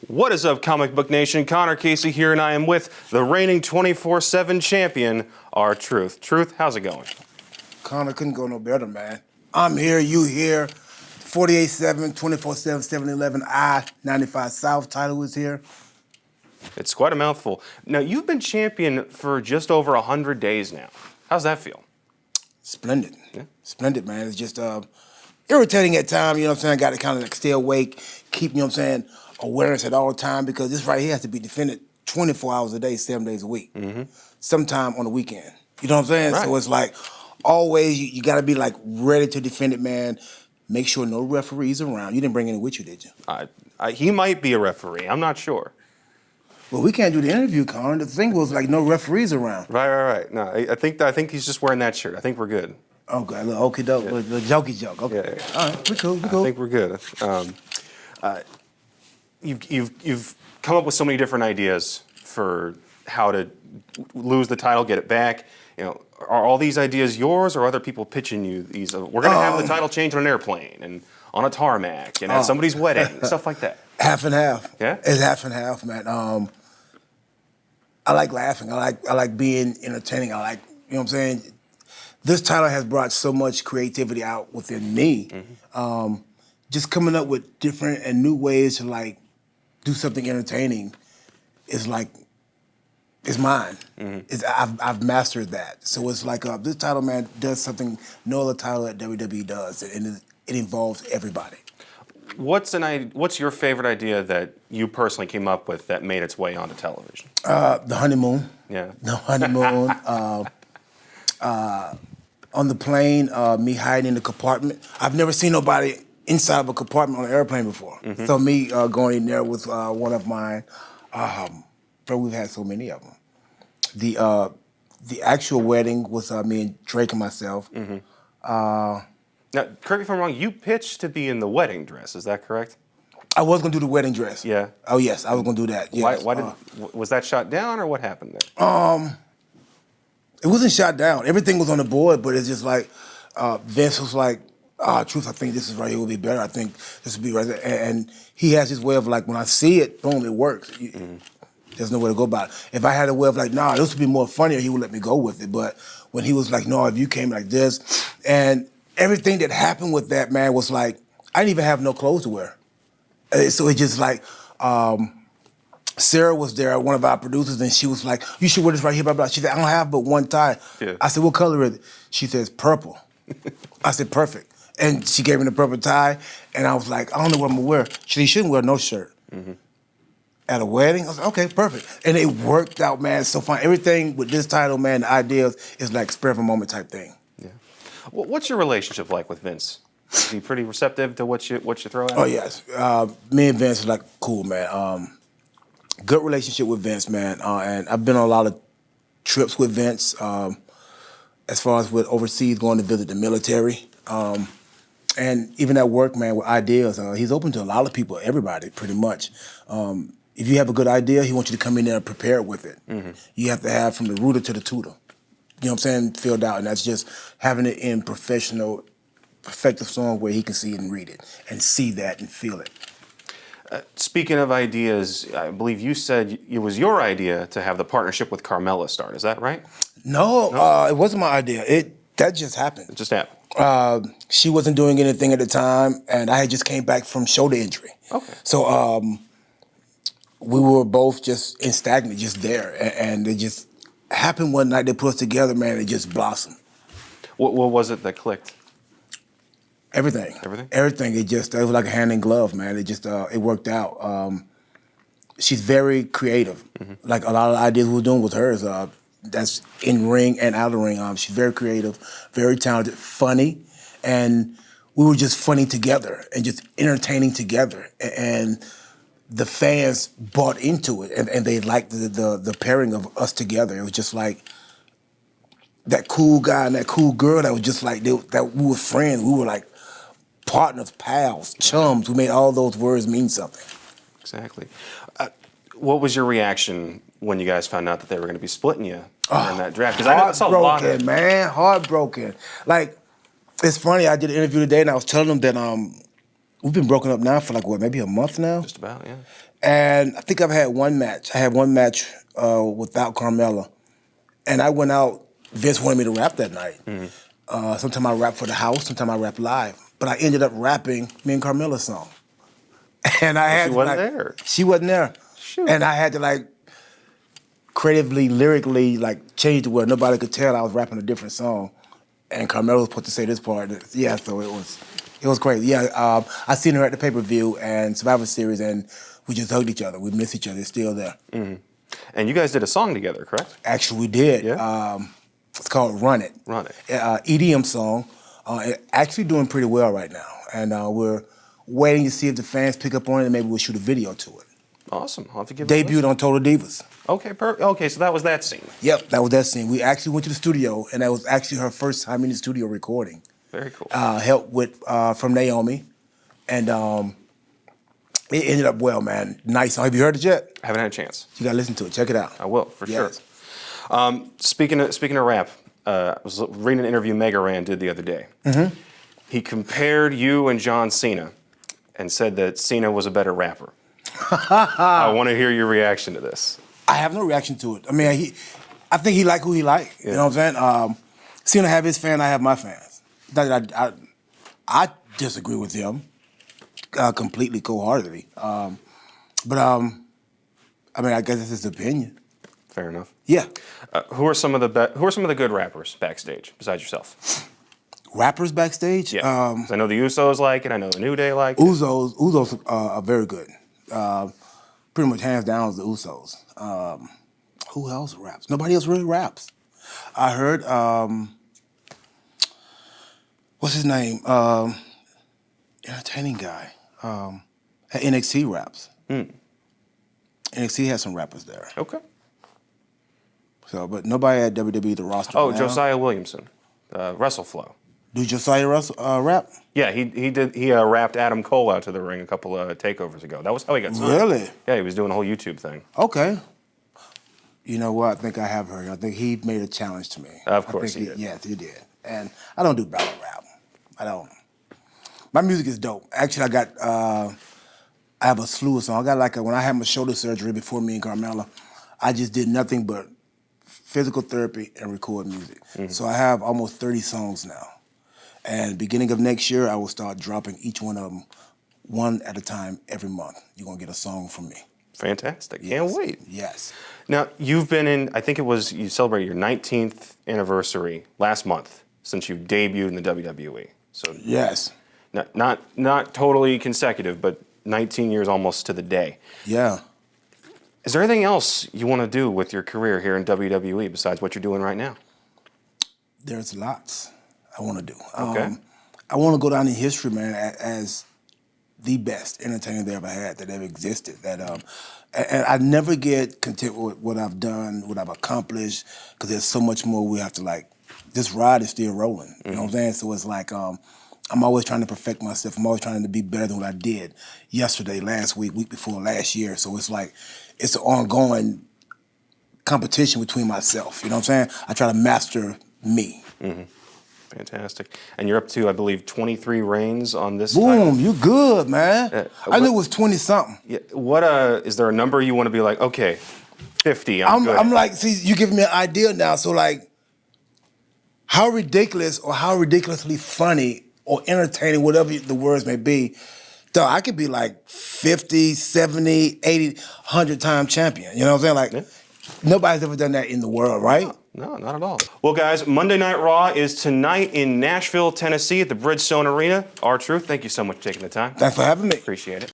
What is up, Comic Book Nation? Connor Casey here, and I am with the reigning 24/7 champion, RTruths. Truth, how's it going? Connor, couldn't go no better, man. I'm here, you here. 48/7, 24/7, 7-Eleven, I-95 South title is here. It's quite a mouthful. Now, you've been champion for just over 100 days now. How's that feel? Splendid. Yeah. Splendid, man. It's just irritating at times, you know what I'm saying? I got to kind of like stay awake, keep, you know what I'm saying, awareness at all time, because this right here has to be defended 24 hours a day, 7 days a week. Mm-hmm. Sometime on the weekend. You know what I'm saying? Right. So it's like, always, you got to be like ready to defend it, man. Make sure no referees around. You didn't bring any with you, did you? He might be a referee. I'm not sure. Well, we can't do the interview, Colin. The thing was like no referees around. Right. No, I think he's just wearing that shirt. I think we're good. Okay, a little okie doke, a little jokey joke. Okay, yeah. All right, we cool. I think we're good. You've come up with so many different ideas for how to lose the title, get it back. You know, are all these ideas yours, or are other people pitching you these? We're gonna have the title change on an airplane and on a tarmac and at somebody's wedding, stuff like that. Half and half. Yeah, it's half and half, man. I like laughing. I like being entertaining. I like, you know what I'm saying. This title has brought so much creativity out within me. Mm-hmm. Just coming up with different and new ways to like do something entertaining is like, it's mine. Mm-hmm. I've mastered that. So it's like this title, man, does something no other title at WWE does, and it involves everybody. What's your favorite idea that you personally came up with that made its way onto television? The Honeymoon. Yeah. The Honeymoon. On the plane, me hiding in the compartment. I've never seen nobody inside of a compartment on an airplane before. Mm-hmm. So me going in there with one of mine. But we've had so many of them. The actual wedding was me and Drake and myself. Mm-hmm. Now, correct me if I'm wrong, you pitched to be in the wedding dress, is that correct? I was going to do the wedding dress. Yeah. Oh, yes, I was going to do that. Yes. Was that shot down, or what happened there? It wasn't shot down. Everything was on the board, but it's just like, Vince was like, Truth, I think this is right here will be better. I think this will be right there. And he has his way of like, when I see it, boom, it works. Mm-hmm. There's no way to go about it. If I had a way of like, nah, this would be more funnier, he would let me go with it. But when he was like, no, if you came like this, and everything that happened with that, man, was like, I didn't even have no clothes to wear. So it's just like, Sarah was there, one of our producers, and she was like, you should wear this right here, blah, blah. She said, I don't have but one tie. Yeah. I said, what color is it? She says, purple. I said, perfect. And she gave me the purple tie, and I was like, I don't know what I'm gonna wear. She said, you shouldn't wear no shirt. Mm-hmm. At a wedding? I was like, okay, perfect. And it worked out, man, so fun. Everything with this title, man, the ideas is like spur of a moment type thing. Yeah. Well, what's your relationship like with Vince? Is he pretty receptive to what you throw at him? Oh, yes. Me and Vince are like, cool, man. Good relationship with Vince, man. And I've been on a lot of trips with Vince, as far as with overseas, going to visit the military. And even at work, man, with ideas, he's open to a lot of people, everybody, pretty much. If you have a good idea, he wants you to come in there and prepare with it. Mm-hmm. You have to have from the rooter to the tutor. You know what I'm saying? Filled out. And that's just having it in professional, effective song where he can see it and read it and see that and feel it. Speaking of ideas, I believe you said it was your idea to have the partnership with Carmella start. Is that right? No, it wasn't my idea. That just happened. It just happened. She wasn't doing anything at the time, and I had just came back from shoulder injury. Okay. So we were both just in stagnant, just there, and it just happened one night. They put us together, man. It just blossomed. What was it that clicked? Everything. Everything. It was like a hand in glove, man. It just it worked out. She's very creative. Mm-hmm. Like a lot of the ideas we were doing with hers. That's in ring and out of ring. She's very creative, very talented, funny, and we were just funny together and just entertaining together. And the fans bought into it, and they liked the pairing of us together. It was just like that cool guy and that cool girl that was just like that we were friends. We were like partners, pals, chums. We made all those words mean something. Exactly. What was your reaction when you guys found out that they were going to be splitting you in that draft? Because I saw a lot of man, heartbroken. Like, it's funny. I did an interview today, and I was telling them that we've been broken up now for like, what, maybe a month now? Just about, yeah. And I think I've had one match. I had one match without Carmella. And I went out, Vince wanted me to rap that night. Sometimes I rap for the house, sometimes I rap live. But I ended up rapping me and Carmella's song. And I had She wasn't there. She wasn't there. Shoot. And I had to like creatively, lyrically, like change it where nobody could tell I was rapping a different song. And Carmella was supposed to say this part. Yeah, so it was crazy. Yeah, I seen her at the pay-per-view and Survivor Series, and we just hugged each other. We missed each other. It's still there. And you guys did a song together, correct? Actually, we did. Yeah? It's called Run It. Run It. EDM song. It actually doing pretty well right now. And we're waiting to see if the fans pick up on it, and maybe we'll shoot a video to it. Awesome. I'll have to give it a Debuted listen. on Total Divas. Okay, okay, so that was that scene. Yep, that was that scene. We actually went to the studio, and that was actually her first time in the studio recording. Very cool. Help with from Naomi, and it ended up well, man. Nice song. Have you heard it yet? I haven't had a chance. You gotta listen to it. Check it out. I will, for Yes. sure. Speaking of rap, I was reading an interview Mega Ran did the other day. He compared you and John Cena and said that Cena was a better rapper. I want to hear your reaction to this. I have no reaction to it. I mean, I think he like who he like. Yeah. You know what I'm saying? Cena have his fan, I have my fans. Not that I disagree with him completely, wholeheartedly. But I mean, I guess it's his opinion. Fair enough. Yeah. Who are some of the good rappers backstage besides yourself? Rappers backstage? Yeah. 'Cause I know the Usos like it. I know the New Day like it. Usos are very good. Pretty much hands down is the Usos. Who else raps? Nobody else really raps. I heard, what's his name? Entertaining guy. At NXT raps. NXT has some rappers there. Okay. So, but nobody at WWE the roster. Oh, now. Josiah Williamson, WrestleFlow. Do Josiah rap? Yeah, he rapped Adam Cole out to the ring a couple of takeovers ago. That was how he got signed. Really? Yeah, he was doing a whole YouTube thing. Okay. You know what? I think I have heard. I think he made a challenge to me. Of course he did. Yes, he did. And I don't do battle rap. I don't. My music is dope. Actually, I have a slew of songs. I got when I had my shoulder surgery before me and Carmella, I just did nothing but physical therapy and record music. So I have almost 30 songs now. And beginning of next year, I will start dropping each one of them one at a time every month. You're going to get a song from me. Fantastic. Yes. Can't wait. Yes. Now, you've been in, I think you celebrated your 19th anniversary last month since you debuted in the WWE. So Yes. not totally consecutive, but 19 years almost to the day. Yeah. Is there anything else you want to do with your career here in WWE besides what you're doing right now? There's lots I want to do. Okay. I want to go down in history, man, as the best entertainer they ever had, that ever existed. And I never get content with what I've done, what I've accomplished, because there's so much more we have to this ride is still rolling. You know what I'm saying? So it's I'm always trying to perfect myself. I'm always trying to be better than what I did yesterday, last week, week before last year. So it's it's an ongoing competition between myself. You know what I'm saying? I try to master me. Fantastic. And you're up to, I believe, 23 reigns on this Boom, title. you good, man. I knew it was 20-something. Yeah, is there a number you want to be like, okay, 50, I'm good? I'm like, see, you giving me an idea now. So how ridiculous or how ridiculously funny or entertaining, whatever the words may be, I could be 50, 70, 80, 100-time champion. You know what I'm saying? Nobody's ever done that in the world, right? No, not at all. Well, guys, Monday Night Raw is tonight in Nashville, Tennessee at the Bridgestone Arena. RTruth, thank you so much for taking the time. Thanks for having me. Appreciate it.